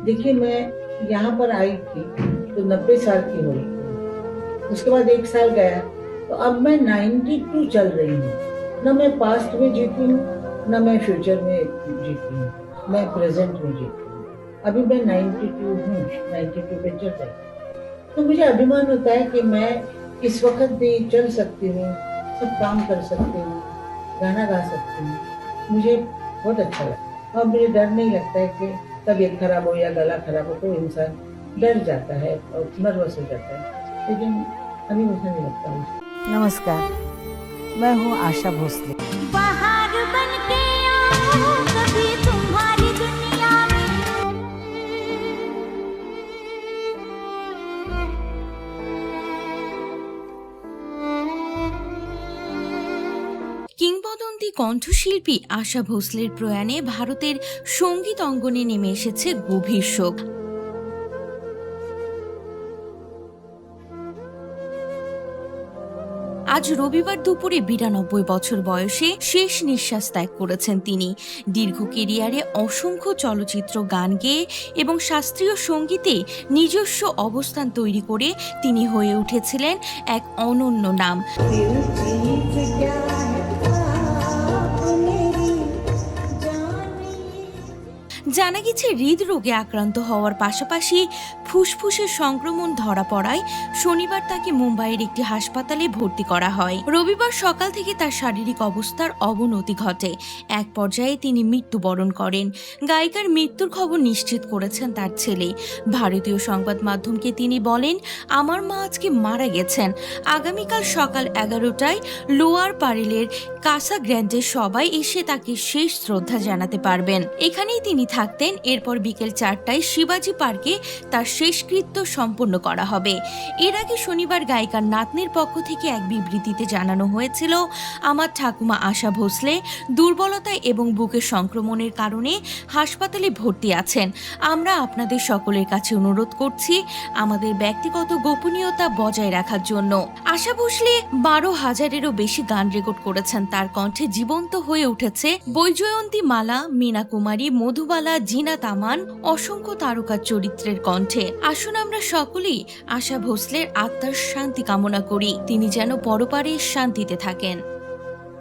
देखिए, मैं यहाँ पर आई थी तो 90 साल की हुई थी। उसके बाद 1 साल गया, तो अब मैं 92 चल रही हूँ। ना मैं पास्ट में जीती हूँ, ना मैं फ्यूचर में जीती हूँ, मैं प्रेज़ेंट में जीती हूँ। अभी मैं 92 हूँ, 92 पे चल रही हूँ। तो मुझे अभिमान होता है कि मैं इस वक़्त भी चल सकती हूँ, सब काम कर सकती हूँ, गाना गा सकती हूँ। मुझे बहुत अच्छा लगता है और मुझे डर नहीं लगता है कि तबीयत खराब हो या गला खराब हो तो इंसान डर जाता है और नर्वस हो जाता है। लेकिन अभी मुझे नहीं लगता मुझे। नमस्कार, मैं हूँ आशा भोसले। बाहर बन के आओ कभी तुम्हारी दुनिया में। কিংবদন্তি কণ্ঠশিল্পী আশা ভোসলের প্রয়াণে ভারতের সঙ্গীত অঙ্গনে নেমে এসেছে গভীর শোক। আজ রবিবার দুপুরে ৯২ বছর বয়সে শেষ নিঃশ্বাস ত্যাগ করেছেন তিনি। দীর্ঘ কেরিয়ারে অসংখ্য চলচ্চিত্র গান গেয়ে এবং শাস্ত্রীয় সঙ্গীতে নিজস্ব অবস্থান তৈরি করে তিনি হয়ে উঠেছিলেন এক অনন্য নাম। জানা গেছে হৃদরোগে আক্রান্ত হওয়ার পাশাপাশি ফুসফুসের সংক্রমণ ধরা পড়ায় শনিবার তাকে মুম্বাইয়ের একটি হাসপাতালে ভর্তি করা হয়। রবিবার সকাল থেকে তার শারীরিক অবস্থার অবনতি ঘটে। এক পর্যায়ে তিনি মৃত্যুবরণ করেন। গায়িকার মৃত্যুর খবর নিশ্চিত করেছেন তার ছেলে। ভারতীয় সংবাদ মাধ্যমকে তিনি বলেন, আমার মা আজকে মারা গেছেন। আগামীকাল সকাল 11টায় লোয়ার পারেলের কাসা গ্র্যান্ডে সবাই এসে তাকে শেষ শ্রদ্ধা জানাতে পারবেন। এখানেই তিনি থাকতেন। এরপর বিকেল 4টায় শিবাজি পার্কে তার শেষকৃত্য সম্পন্ন করা হবে। এর আগে শনিবার গায়িকার নাতনির পক্ষ থেকে এক বিবৃতিতে জানানো হয়েছিল, আমার ঠাকুমা আশা ভোসলে দুর্বলতা এবং বুকের সংক্রমণের কারণে হাসপাতালে ভর্তি আছেন। আমরা আপনাদের সকলের কাছে অনুরোধ করছি আমাদের ব্যক্তিগত গোপনীয়তা বজায় রাখার জন্য। আশা ভোসলে ১২,০০০-এরও বেশি গান রেকর্ড করেছেন। তার কণ্ঠে জীবন্ত হয়ে উঠেছে বৈজয়ন্তী মালা, মীনা কুমারী, মধুবালা, জিনা তামান, অসংখ্য তারকার চরিত্রের কণ্ঠে। আসুন আমরা সকলেই আশা ভোসলের আত্মার শান্তি কামনা করি, তিনি যেন পরপারে শান্তিতে থাকেন।